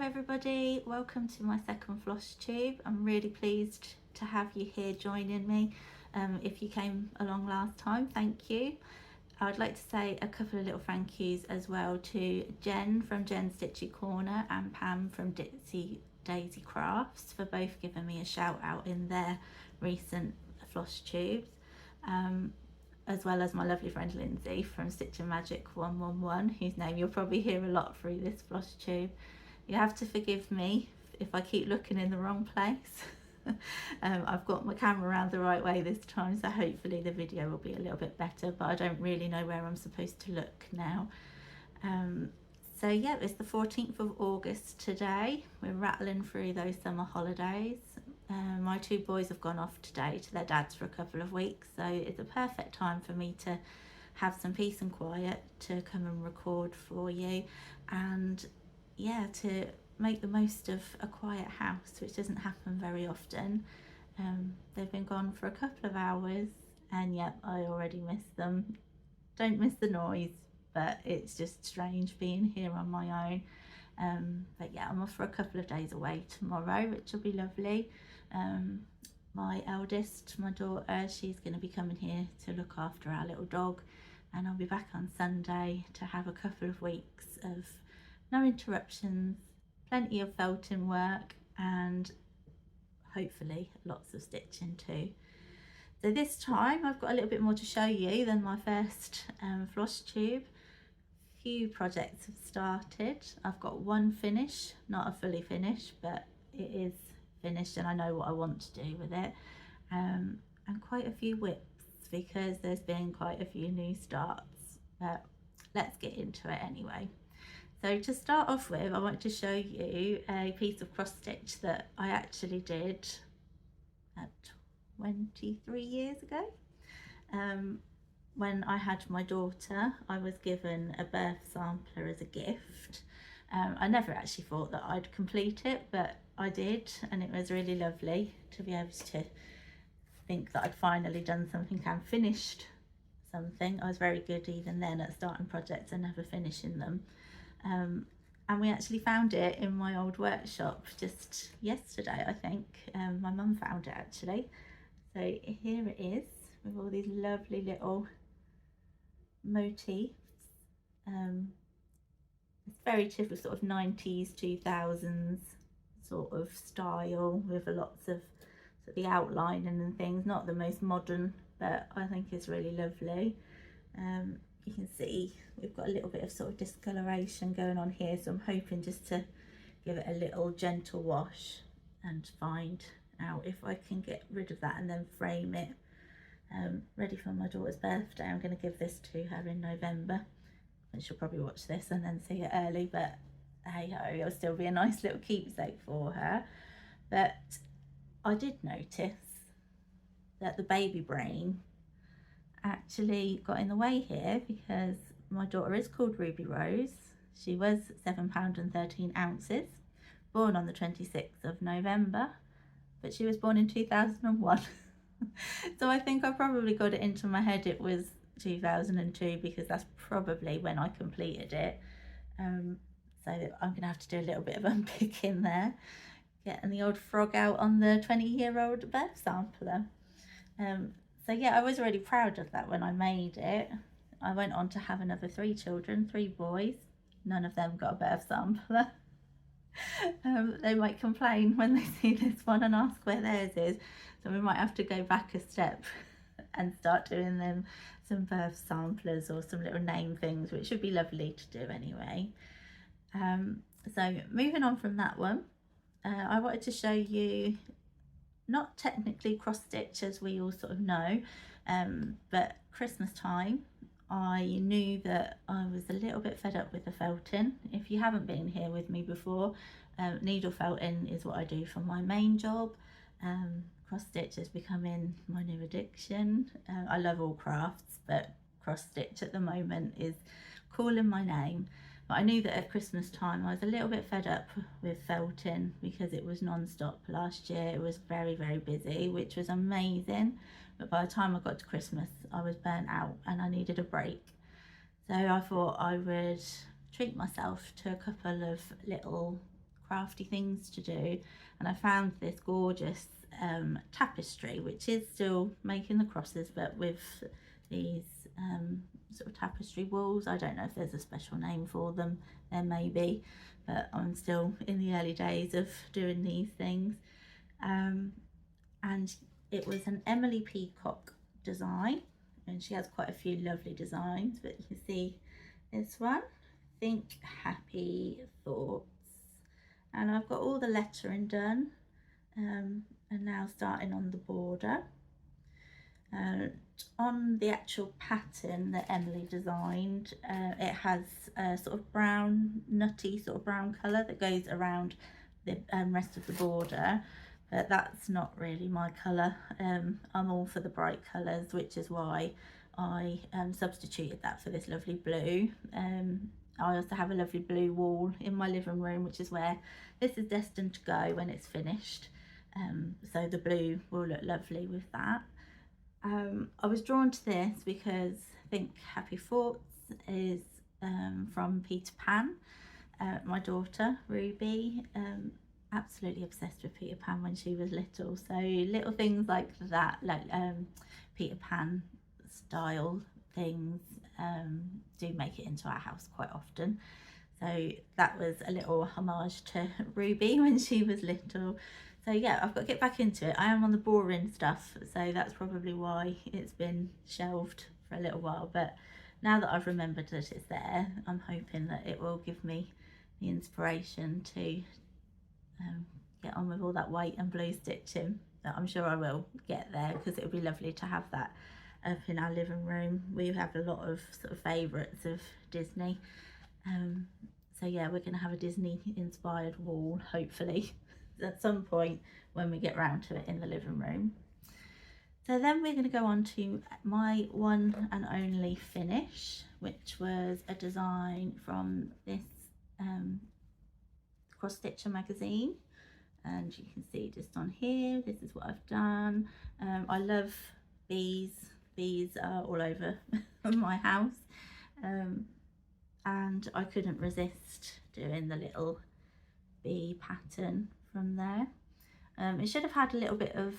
everybody, welcome to my second Flosstube. I'm really pleased to have you here joining me. If you came along last time, thank you. I'd like to say a couple of little thank yous as well to Jen from Jen's Stitchy Corner and Pam from Daisy Crafts for both giving me a shout out in their recent Flosstubes. As well as my lovely friend Lindsay from Stitching Magic 111, whose name you'll probably hear a lot through this Flosstube. You have to forgive me if I keep looking in the wrong place. I've got my camera around the right way this time, so hopefully the video will be a little bit better, but I don't really know where I'm supposed to look now. So yeah, it's the 14th of August today. We're rattling through those summer holidays. My two boys have gone off today to their dads for a couple of weeks, so it's a perfect time for me to have some peace and quiet to come and record for you, and yeah, to make the most of a quiet house, which doesn't happen very often. They've been gone for a couple of hours and yep, I already miss them. Don't miss the noise, but it's just strange being here on my own. But yeah, I'm off for a couple of days away tomorrow, which will be lovely. My eldest, my daughter, she's going to be coming here to look after our little dog, and I'll be back on Sunday to have a couple of weeks of no interruptions, plenty of felting work, and hopefully lots of stitching too. So this time I've got a little bit more to show you than my first Flosstube. Few projects have started. I've got one finish, not a fully finished, but it is finished and I know what I want to do with it, and quite a few whips because there's been quite a few new starts, but let's get into it anyway. So to start off with, I want to show you a piece of cross stitch that I actually did 23 years ago. When I had my daughter, I was given a birth sampler as a gift. I never actually thought that I'd complete it, but I did, and it was really lovely to be able to think that I'd finally done something and finished something. I was very good even then at starting projects and never finishing them. And we actually found it in my old workshop just yesterday, I think. My mum found it actually. So here it is with all these lovely little motifs. It's very typical sort of 90s, 2000s sort of style with lots of sort of the outlining and things. Not the most modern, but I think it's really lovely. You can see we've got a little bit of sort of discoloration going on here, so I'm hoping just to give it a little gentle wash and find out if I can get rid of that and then frame it. Ready for my daughter's birthday. I'm going to give this to her in November, and she'll probably watch this and then see it early, but hey ho, it'll still be a nice little keepsake for her. But I did notice that the baby brain actually got in the way here, because my daughter is called Ruby Rose. She was £7.13, born on the 26th of November, but she was born in 2001. So I think I probably got it into my head it was 2002 because that's probably when I completed it. So I'm gonna have to do a little bit of unpicking there, getting the old frog out on the 20-year-old birth sampler. So yeah, I was really proud of that when I made it. I went on to have another 3 children, 3 boys. None of them got a birth sampler. They might complain when they see this one and ask where theirs is. So we might have to go back a step and start doing them some birth samplers or some little name things, which would be lovely to do anyway. So moving on from that one, I wanted to show you not technically cross stitch as we all sort of know, but Christmas time I knew that I was a little bit fed up with the felting. If you haven't been here with me before, needle felting is what I do for my main job. Cross stitch is becoming my new addiction. I love all crafts, but cross stitch at the moment is calling my name. But I knew that at Christmas time I was a little bit fed up with felting because it was non-stop last year. It was very, very busy, which was amazing. But by the time I got to Christmas, I was burnt out and I needed a break. So I thought I would treat myself to a couple of little crafty things to do, and I found this gorgeous tapestry, which is still making the crosses but with these sort of tapestry walls. I don't know if there's a special name for them, there may be, but I'm still in the early days of doing these things. And it was an Emily Peacock design, and she has quite a few lovely designs, but you can see this one, Think Happy Thoughts, and I've got all the lettering done, and now starting on the border. On the actual pattern that Emily designed, it has a sort of brown, nutty sort of brown colour that goes around the rest of the border, but that's not really my colour. I'm all for the bright colours, which is why I substituted that for this lovely blue. I also have a lovely blue wall in my living room, which is where this is destined to go when it's finished, so the blue will look lovely with that. I was drawn to this because Think Happy Thoughts is from Peter Pan. My daughter Ruby absolutely obsessed with Peter Pan when she was little, so little things like that, like Peter Pan style things, do make it into our house quite often. So that was a little homage to Ruby when she was little. So yeah, I've got to get back into it. I am on the boring stuff, so that's probably why it's been shelved for a little while, but now that I've remembered that it's there, I'm hoping that it will give me the inspiration to get on with all that white and blue stitching. But I'm sure I will get there, because it would be lovely to have that up in our living room. We have a lot of sort of favourites of Disney, so yeah, we're going to have a Disney inspired wall hopefully at some point when we get round to it in the living room. So then we're going to go on to my one and only finish, which was a design from this Cross Stitcher magazine, and you can see just on here, this is what I've done. I love bees. Bees are all over my house, and I couldn't resist doing the little bee pattern from there. It should have had a little bit of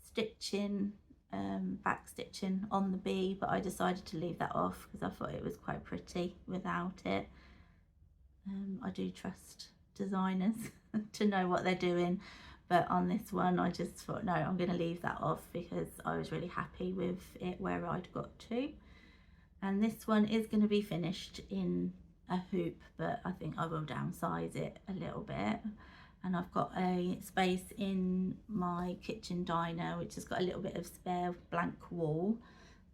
stitching, back stitching on the bee, but I decided to leave that off because I thought it was quite pretty without it. I do trust designers to know what they're doing, but on this one I just thought, no, I'm going to leave that off because I was really happy with it where I'd got to. And this one is going to be finished in a hoop, but I think I will downsize it a little bit. And I've got a space in my kitchen diner which has got a little bit of spare blank wall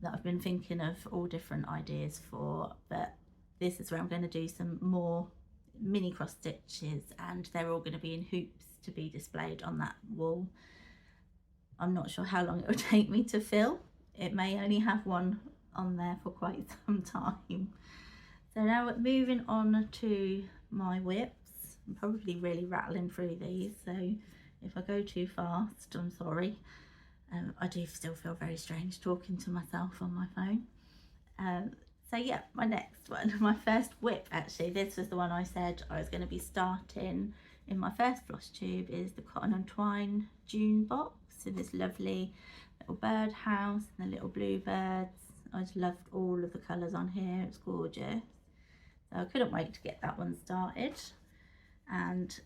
that I've been thinking of all different ideas for, but this is where I'm going to do some more mini cross stitches, and they're all going to be in hoops to be displayed on that wall. I'm not sure how long it will take me to fill. It may only have one on there for quite some time. So now moving on to my whips. I'm probably really rattling through these, so if I go too fast, I'm sorry. I do still feel very strange talking to myself on my phone. So yeah, my next one, my first whip actually, this was the one I said I was going to be starting in my first floss tube, is the Cotton and Twine June box. So this lovely little birdhouse and the little bluebirds. I just loved all of the colours on here, it's gorgeous. So I couldn't wait to get that one started, and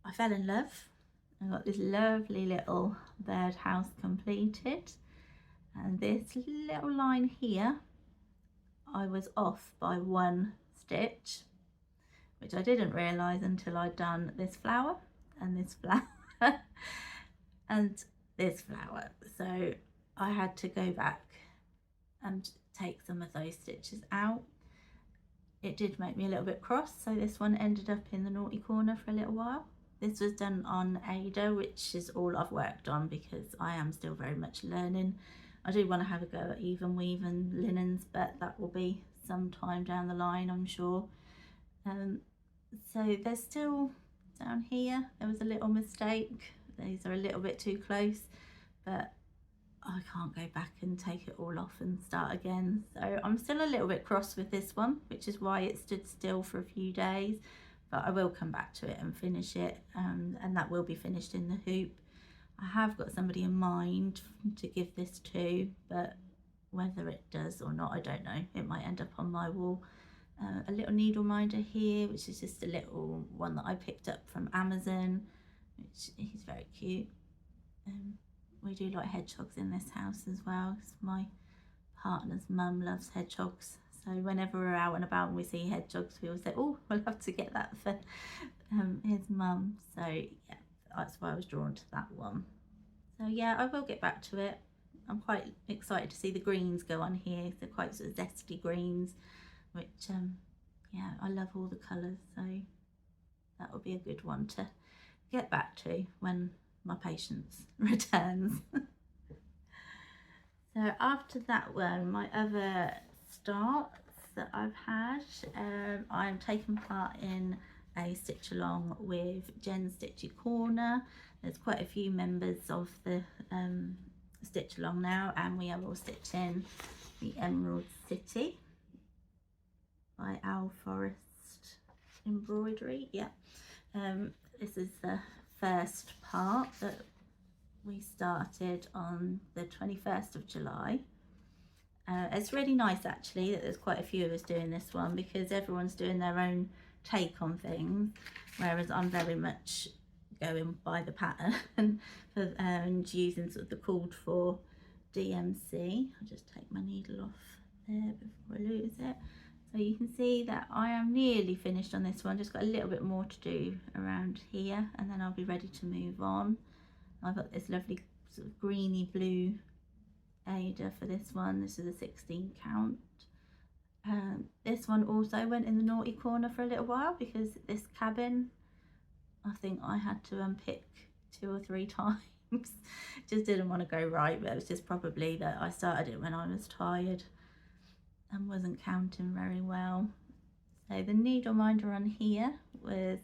I fell in love. I got this lovely little birdhouse completed, and this little line here I was off by one stitch, which I didn't realise until I'd done this flower and this flower and this flower. So I had to go back and take some of those stitches out. It did make me a little bit cross, so this one ended up in the naughty corner for a little while. This was done on Ada, which is all I've worked on because I am still very much learning. I do want to have a go at even weaving linens, but that will be some time down the line, I'm sure. So there's still down here, there was a little mistake. These are a little bit too close, but I can't go back and take it all off and start again. So I'm still a little bit cross with this one, which is why it stood still for a few days, but I will come back to it and finish it, and that will be finished in the hoop. I have got somebody in mind to give this to, but whether it does or not, I don't know. It might end up on my wall. A little needle minder here, which is just a little one that I picked up from Amazon, which is very cute. We do like hedgehogs in this house as well. My partner's mum loves hedgehogs, so whenever we're out and about and we see hedgehogs, we always say, oh, we'll have to get that for his mum. So yeah, that's why I was drawn to that one. So yeah, I will get back to it. I'm quite excited to see the greens go on here. They're quite sort of zesty greens, which yeah, I love all the colours, so that will be a good one to get back to when my patience returns. So after that one, my other starts that I've had, I'm taking part in a stitch along with Jen's Stitchy Corner. There's quite a few members of the stitch along now, and we are all stitching the Emerald City by Owl Forest Embroidery. Yeah, this is the first part that we started on the 21st of July. It's really nice actually that there's quite a few of us doing this one, because everyone's doing their own take on things, whereas I'm very much going by the pattern and using sort of the called for DMC. I'll just take my needle off there before I lose it. So you can see that I am nearly finished on this one, just got a little bit more to do around here, and then I'll be ready to move on. I've got this lovely sort of greeny blue Ada for this one. This is a 16 count. This one also went in the naughty corner for a little while, because this cabin, I think I had to unpick 2 or 3 times. Just didn't want to go right, but it was just probably that I started it when I was tired and wasn't counting very well. So the needle minder on here was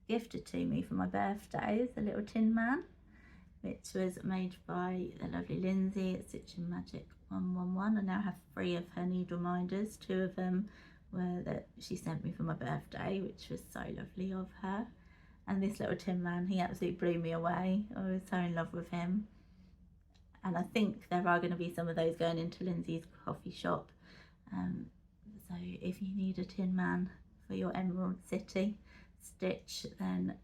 gifted to me for my birthday. It's a little tin man, which was made by the lovely Lindsay at Stitching Magic 111. I now have 3 of her needle minders. 2 of them were that she sent me for my birthday, which was so lovely of her. And this little tin man, he absolutely blew me away. I was so in love with him. And I think there are going to be some of those going into Lindsay's coffee shop. So if you need a tin man for your Emerald City stitch, then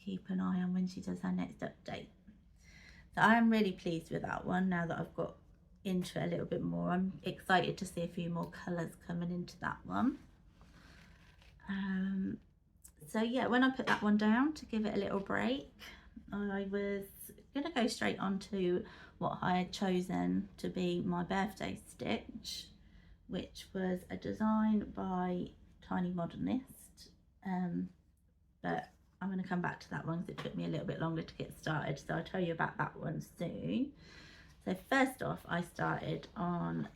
keep an eye on when she does her next update. So I am really pleased with that one now that I've got into it a little bit more. I'm excited to see a few more colours coming into that one. So yeah, when I put that one down to give it a little break, I was going to go straight on to what I had chosen to be my birthday stitch, which was a design by Tiny Modernist, but I'm going to come back to that one because it took me a little bit longer to get started, so I'll tell you about that one soon. So first off, I started on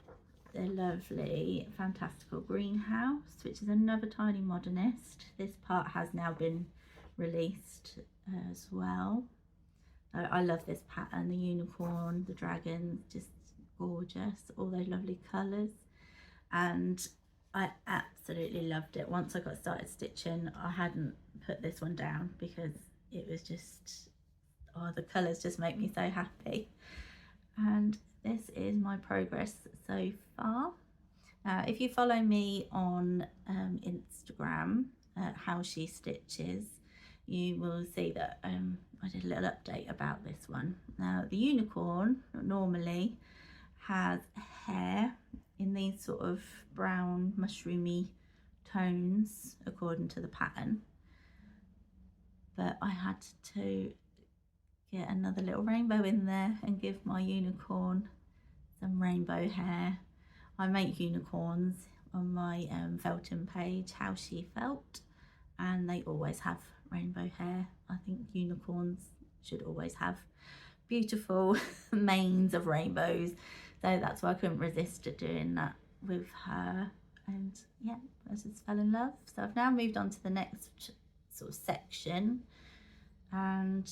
the lovely Fantastical Greenhouse, which is another Tiny Modernist. This part has now been released as well. I love this pattern, the unicorn, the dragons, just gorgeous, all those lovely colours, and I absolutely loved it. Once I got started stitching, I hadn't put this one down because it was just, oh, the colours just make me so happy. And this is my progress so far. If you follow me on Instagram, How She Stitches, you will see that I did a little update about this one. Now the unicorn normally has hair in these sort of brown mushroomy tones according to the pattern, but I had to get another little rainbow in there and give my unicorn some rainbow hair. I make unicorns on my felting page, How She Felt, and they always have rainbow hair. I think unicorns should always have beautiful manes of rainbows, so that's why I couldn't resist doing that with her. And yeah, I just fell in love. So I've now moved on to the next sort of section, and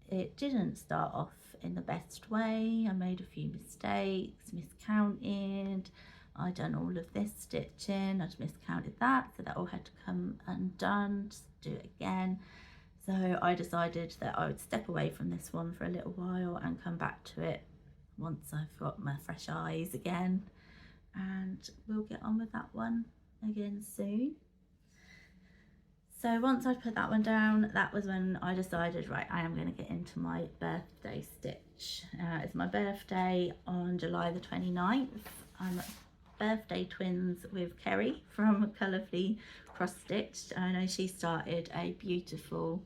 it didn't start off in the best way. I made a few mistakes, miscounted. I done all of this stitching, I'd miscounted that, so that all had to come undone. Just to do it again. So I decided that I would step away from this one for a little while and come back to it once I've got my fresh eyes again, and we'll get on with that one again soon. So once I put that one down, that was when I decided, right, I am going to get into my birthday stitch. It's my birthday on July the 29th. I'm birthday twins with Kerry from Colourfully Cross Stitched. I know she started a beautiful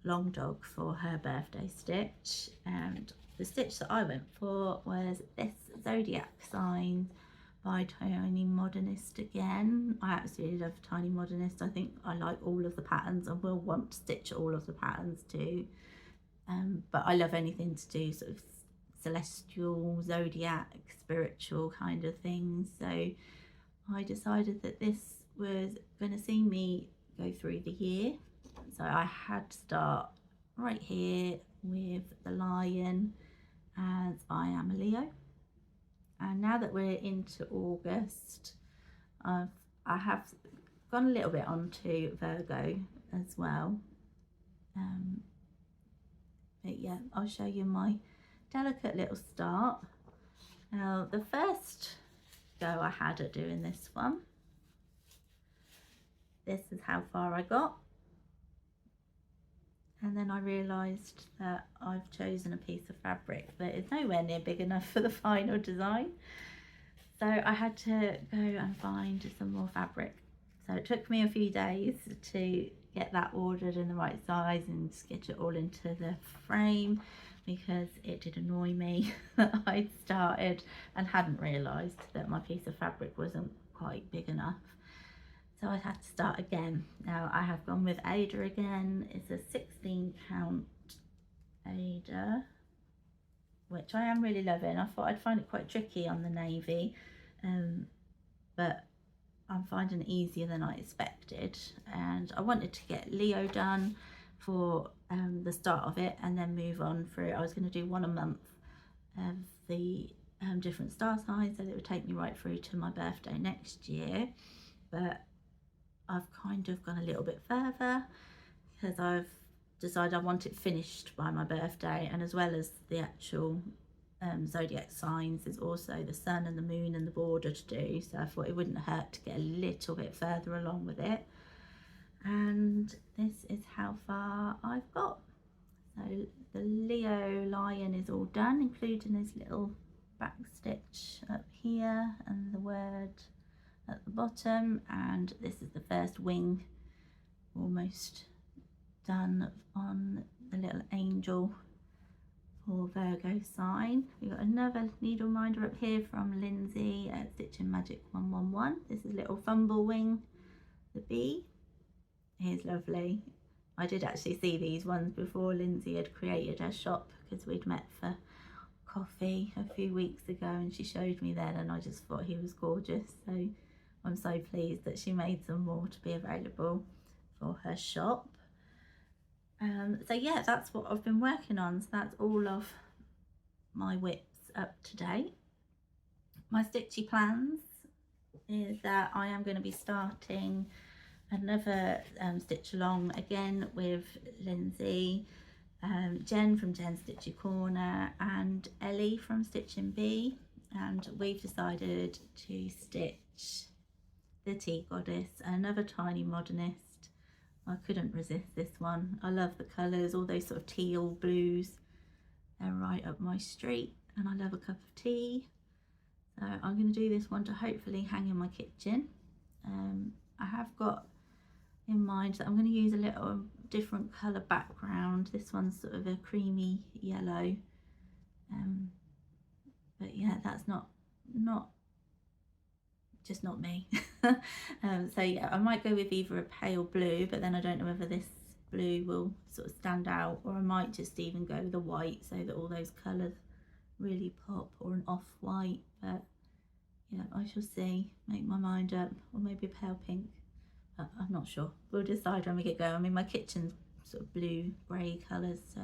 long dog for her birthday stitch, and the stitch that I went for was this Zodiac sign by Tiny Modernist again. I absolutely love Tiny Modernist. I think I like all of the patterns and will want to stitch all of the patterns too. But I love anything to do sort of celestial, zodiac, spiritual kind of things. So I decided that this was going to see me go through the year. So I had to start right here with the lion, as I am a Leo. And now that we're into August, I have gone a little bit onto Virgo as well. But yeah, I'll show you my delicate little start. Now, the first go I had at doing this one, this is how far I got. And then I realised that I've chosen a piece of fabric that is nowhere near big enough for the final design. So I had to go and find some more fabric. So it took me a few days to get that ordered in the right size and sketch it all into the frame, because it did annoy me that I'd started and hadn't realised that my piece of fabric wasn't quite big enough. So I had to start again. Now I have gone with Ada again. It's a 16 count Ada, which I am really loving. I thought I'd find it quite tricky on the navy, but I'm finding it easier than I expected. And I wanted to get Leo done for the start of it and then move on through. I was going to do one a month of the different star signs, so it would take me right through to my birthday next year. But I've kind of gone a little bit further because I've decided I want it finished by my birthday, and as well as the actual zodiac signs, there's also the sun and the moon and the border to do, so I thought it wouldn't hurt to get a little bit further along with it. And this is how far I've got. So the Leo lion is all done, including this little back stitch up here and the word at the bottom, and this is the first wing almost done on the little angel for Virgo sign. We've got another needle minder up here from Lindsay at Stitching Magic 111. This is a little fumble wing, the bee. He's lovely. I did actually see these ones before Lindsay had created her shop, because we'd met for coffee a few weeks ago and she showed me then, and I just thought he was gorgeous. So I'm so pleased that she made some more to be available for her shop. So yeah, that's what I've been working on. So that's all of my whips up to date. My stitchy plans is that I am going to be starting another stitch along again with Lindsay, Jen from Jen's Stitchy Corner, and Ellie from Stitching Bee, and we've decided to stitch the Tea Goddess, another Tiny Modernist. I couldn't resist this one. I love the colours, all those sort of teal blues. They're right up my street, and I love a cup of tea. So I'm going to do this one to hopefully hang in my kitchen. I have got in mind that I'm going to use a little different colour background. This one's sort of a creamy yellow. But yeah, that's not me. So yeah, I might go with either a pale blue, but then I don't know whether this blue will sort of stand out, or I might just even go with a white so that all those colours really pop, or an off-white. But yeah, I shall see, make my mind up, or maybe a pale pink. I'm not sure. We'll decide when we get going. I mean, my kitchen's sort of blue grey colours, so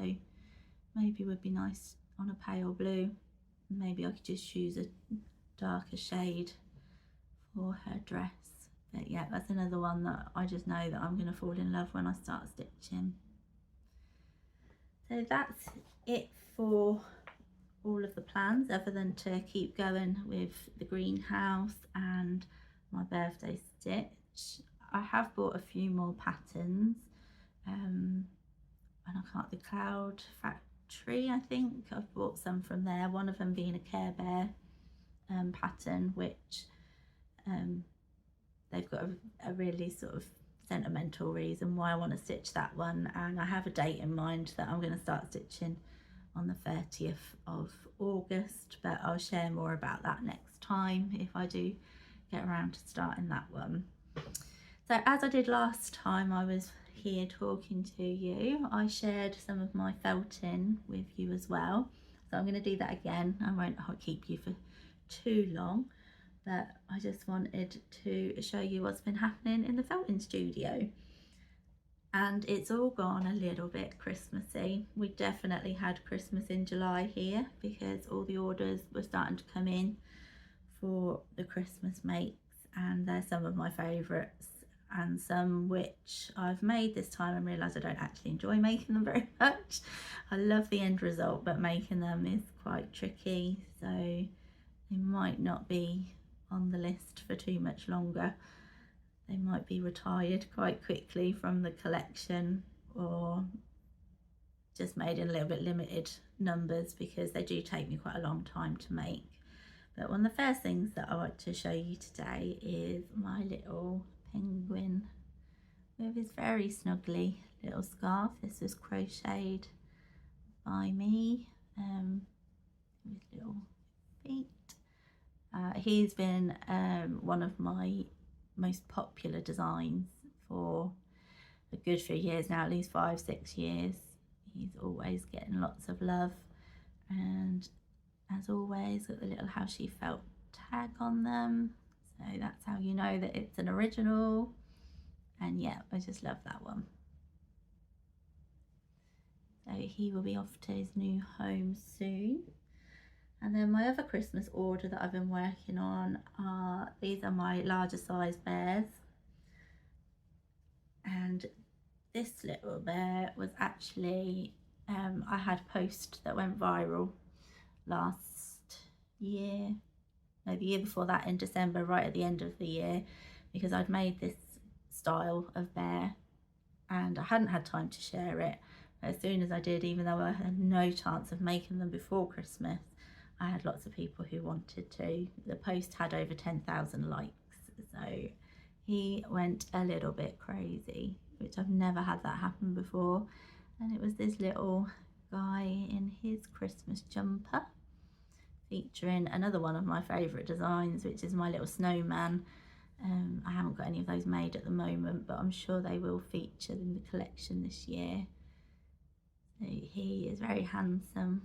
maybe it would be nice on a pale blue. Maybe I could just choose a darker shade for her dress. But yeah, that's another one that I just know that I'm going to fall in love when I start stitching. So that's it for all of the plans, other than to keep going with the greenhouse and my birthday stitch. I have bought a few more patterns, and I can't, the Cloud Factory, I think I've bought some from there, one of them being a Care Bear pattern, which they've got a really sort of sentimental reason why I want to stitch that one, and I have a date in mind that I'm going to start stitching on the 30th of August, but I'll share more about that next time if I do get around to starting that one. So as I did last time I was here talking to you, I shared some of my felting with you as well, so I'm going to do that again. I won't keep you for too long, but I just wanted to show you what's been happening in the felting studio. And it's all gone a little bit Christmassy. We definitely had Christmas in July here because all the orders were starting to come in for the Christmas makes, and they're some of my favourites, and some which I've made this time and realised I don't actually enjoy making them very much. I love the end result, but making them is quite tricky, so they might not be on the list for too much longer. They might be retired quite quickly from the collection, or just made in a little bit limited numbers because they do take me quite a long time to make. But one of the first things that I want to show you today is my little penguin with his very snuggly little scarf. This was crocheted by me, with little feet. He's been one of my most popular designs for a good few years now, at least 5-6 years. He's always getting lots of love, and as always got the little how she felt tag on them, so that's how you know that it's an original. And yeah, I just love that one. So he will be off to his new home soon. And then my other Christmas order that I've been working on are, these are my larger size bears. And this little bear was actually, I had a post that went viral last year, no, the year before that, in December, right at the end of the year, because I'd made this style of bear and I hadn't had time to share it. As soon as I did, even though I had no chance of making them before Christmas, I had lots of people who wanted to. The post had over 10,000 likes, so he went a little bit crazy, which I've never had that happen before. And it was this little guy in his Christmas jumper, featuring another one of my favourite designs, which is my little snowman. I haven't got any of those made at the moment, but I'm sure they will feature in the collection this year. So he is very handsome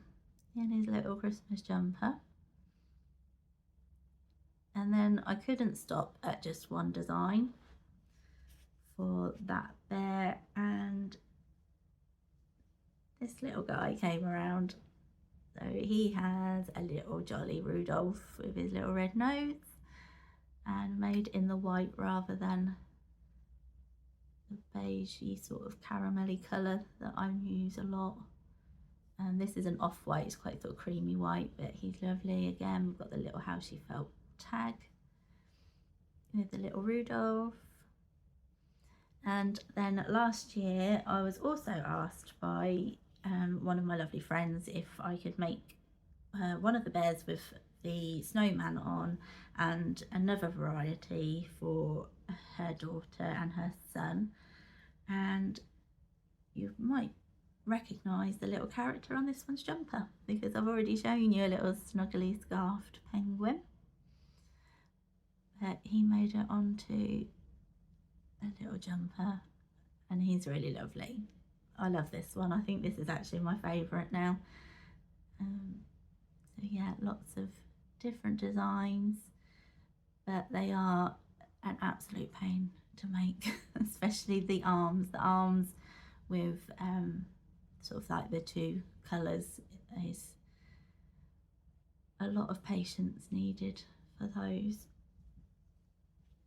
in his little Christmas jumper. And then I couldn't stop at just one design for that bear, and this little guy came around. So he has a little jolly Rudolph with his little red nose, and made in the white rather than the beigey sort of caramelly colour that I use a lot. And this is an off-white, it's quite sort of creamy white, but he's lovely. Again, we've got the little how she felt tag with the little Rudolph. And then last year I was also asked by one of my lovely friends if I could make one of the bears with the snowman on, and another variety for her daughter and her son. And you might recognise the little character on this one's jumper, because I've already shown you a little snuggly scarfed penguin, but he made it onto a little jumper and he's really lovely. I love this one. I think this is actually my favourite now. So yeah, lots of different designs, but they are an absolute pain to make, especially the arms. The arms with sort of like the two colours is a lot of patience needed for those.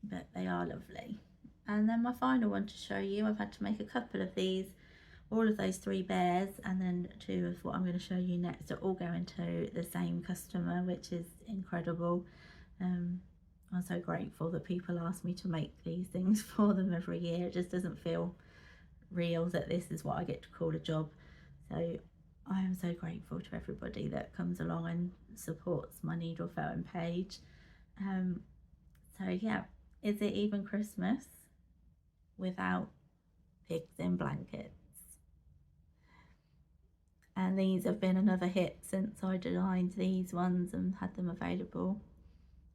but they are lovely. And then my final one to show you, I've had to make a couple of these. All of those 3 bears and then 2 of what I'm going to show you next are all going to the same customer, which is incredible. I'm so grateful that people ask me to make these things for them every year. It just doesn't feel real that this is what I get to call a job. So I am so grateful to everybody that comes along and supports my needle felting page. So yeah, is it even Christmas without pigs in blankets? And these have been another hit since I designed these ones and had them available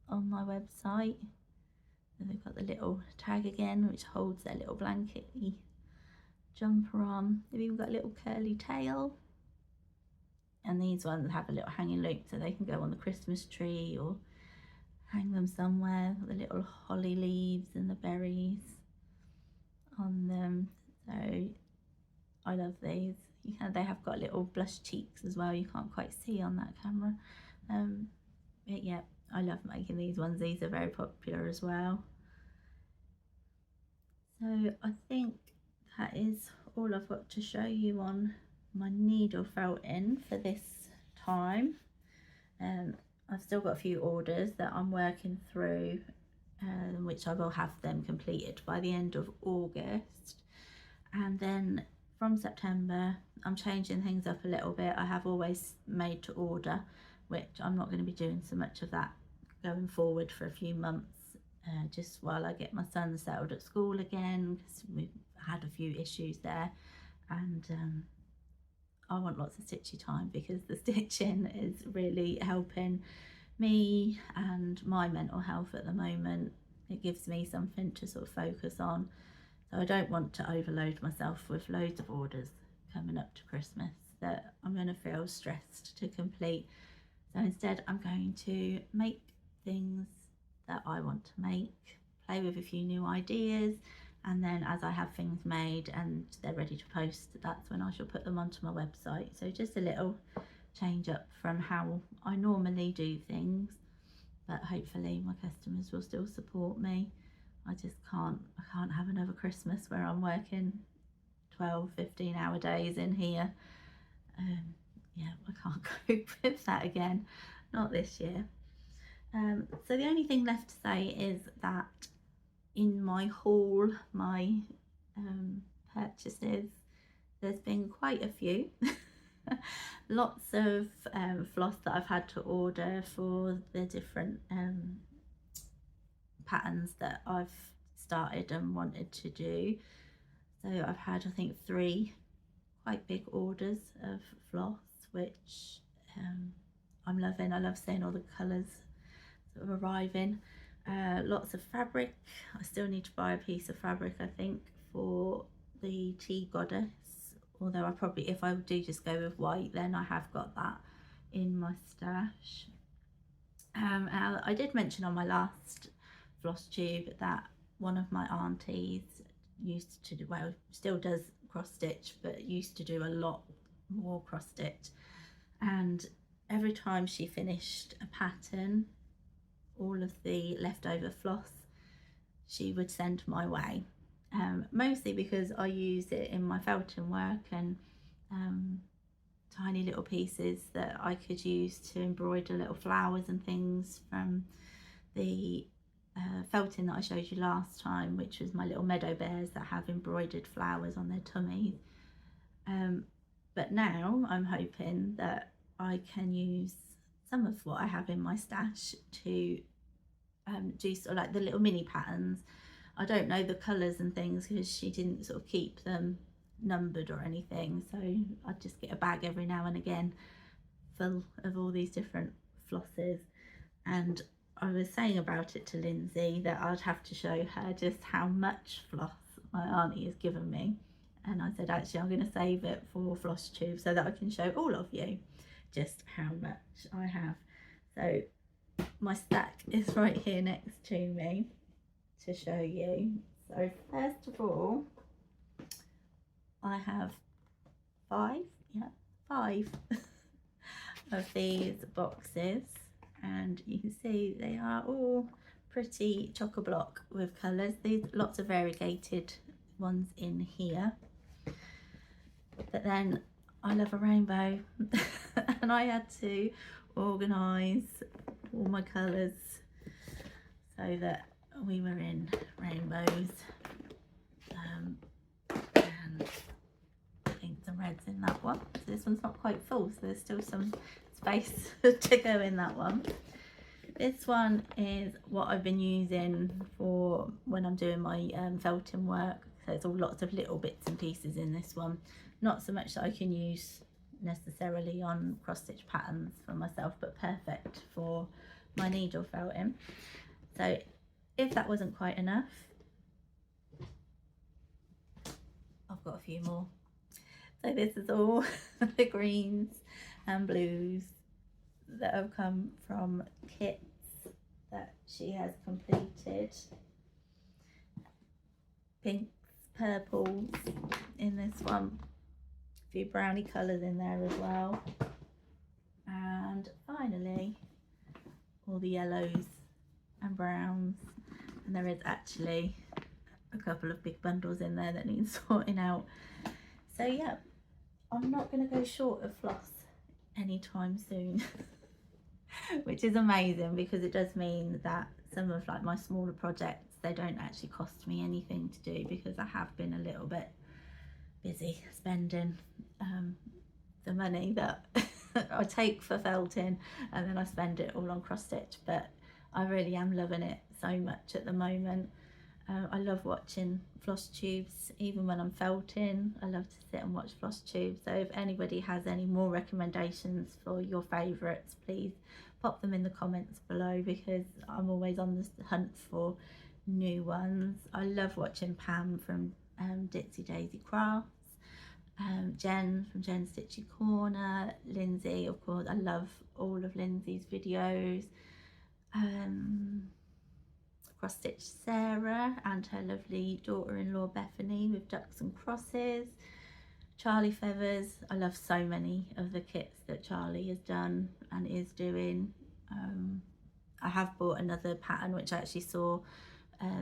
on my website. And they've got the little tag again, which holds their little blankety jumper on. They've even got a little curly tail. And these ones have a little hanging loop so they can go on the Christmas tree or hang them somewhere. The little holly leaves and the berries on them. So I love these. They have got little blush cheeks as well. You can't quite see on that camera. But yeah, I love making these ones. These are very popular as well. So I think that is all I've got to show you on my needle felting for this time. I've still got a few orders that I'm working through, which I will have them completed by the end of August. And then from September, I'm changing things up a little bit. I have always made to order, which I'm not going to be doing so much of that going forward for a few months, just while I get my son settled at school again, because we've had a few issues there. And I want lots of stitchy time because the stitching is really helping me and my mental health at the moment. It gives me something to sort of focus on. So I don't want to overload myself with loads of orders coming up to Christmas that I'm going to feel stressed to complete. So instead I'm going to make things that I want to make, play with a few new ideas, and then as I have things made and they're ready to post, that's when I shall put them onto my website. So just a little change up from how I normally do things, but hopefully my customers will still support me. I can't have another Christmas where I'm working 12-15 hour days in here. Yeah, I can't cope with that again, not this year. So the only thing left to say is that in my haul, my purchases, there's been quite a few. Lots of floss that I've had to order for the different patterns that I've started and wanted to do. So I've had, I think, 3 quite big orders of floss, which I'm loving. I love seeing all the colours sort of arriving. Lots of fabric. I still need to buy a piece of fabric, I think, for the tea goddess, although I probably, if I do just go with white, then I have got that in my stash. I did mention on my last Flosstube that one of my aunties used to do, well, still does cross stitch, but used to do a lot more cross stitch, and every time she finished a pattern, all of the leftover floss she would send my way, mostly because I use it in my felting work, and tiny little pieces that I could use to embroider little flowers and things from the felting that I showed you last time, which was my little meadow bears that have embroidered flowers on their tummies. But now I'm hoping that I can use some of what I have in my stash to do sort of like the little mini patterns. I don't know the colours and things because she didn't sort of keep them numbered or anything, so I just get a bag every now and again full of all these different flosses. And I was saying about it to Lindsay that I'd have to show her just how much floss my auntie has given me, and I said actually I'm going to save it for Flosstube so that I can show all of you just how much I have. So my stack is right here next to me to show you. So first of all, I have 5 of these boxes, and you can see they are all pretty chock-a-block with colours. There's lots of variegated ones in here, but then I love a rainbow and I had to organise all my colours so that we were in rainbows, and pinks and reds in that one. So this one's not quite full, so there's still some space to go in that one. This one is what I've been using for when I'm doing my felting work. So it's all lots of little bits and pieces in this one. Not so much that I can use necessarily on cross stitch patterns for myself, but perfect for my needle felting. So if that wasn't quite enough, I've got a few more. So this is all the greens and blues that have come from kits that she has completed. Pinks, purples in this one, a few brownie colours in there as well, and finally all the yellows and browns, and there is actually a couple of big bundles in there that need sorting out. So yeah, I'm not going to go short of floss anytime soon, which is amazing because it does mean that some of like my smaller projects, they don't actually cost me anything to do because I have been a little bit busy spending the money that I take for felting, and then I spend it all on cross stitch. But I really am loving it so much at the moment. I love watching Flosstubes even when I'm felting. I love to sit and watch Flosstubes. So if anybody has any more recommendations for your favourites, please pop them in the comments below because I'm always on the hunt for new ones. I love watching Pam from Ditsy Daisy Crafts, Jen from Jen's Stitchy Corner, Lindsay, of course. I love all of Lindsay's videos. Cross Stitch Sarah and her lovely daughter-in-law Bethany with ducks and crosses. Charlie Feathers. I love so many of the kits that Charlie has done and is doing. I have bought another pattern which I actually saw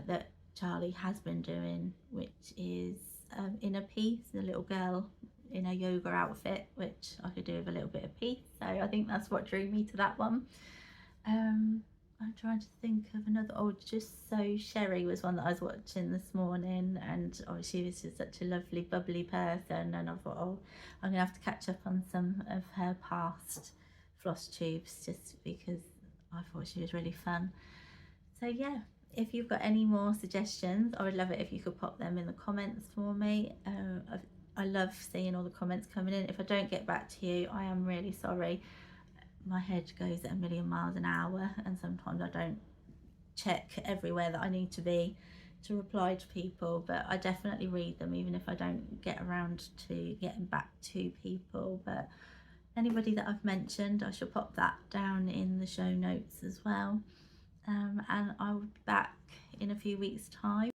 that Charlie has been doing, which is in a piece, a little girl in a yoga outfit, which I could do with a little bit of piece. So I think that's what drew me to that one. I'm trying to think of another. Oh, Just So Sherry was one that I was watching this morning, and oh, she was just such a lovely bubbly person, and I thought, oh, I'm gonna have to catch up on some of her past Flosstubes just because I thought she was really fun. So yeah, if you've got any more suggestions, I would love it if you could pop them in the comments for me. I love seeing all the comments coming in. If I don't get back to you, I am really sorry. My head goes at a million miles an hour, and sometimes I don't check everywhere that I need to be to reply to people, but I definitely read them even if I don't get around to getting back to people. But anybody that I've mentioned, I shall pop that down in the show notes as well, and I will be back in a few weeks time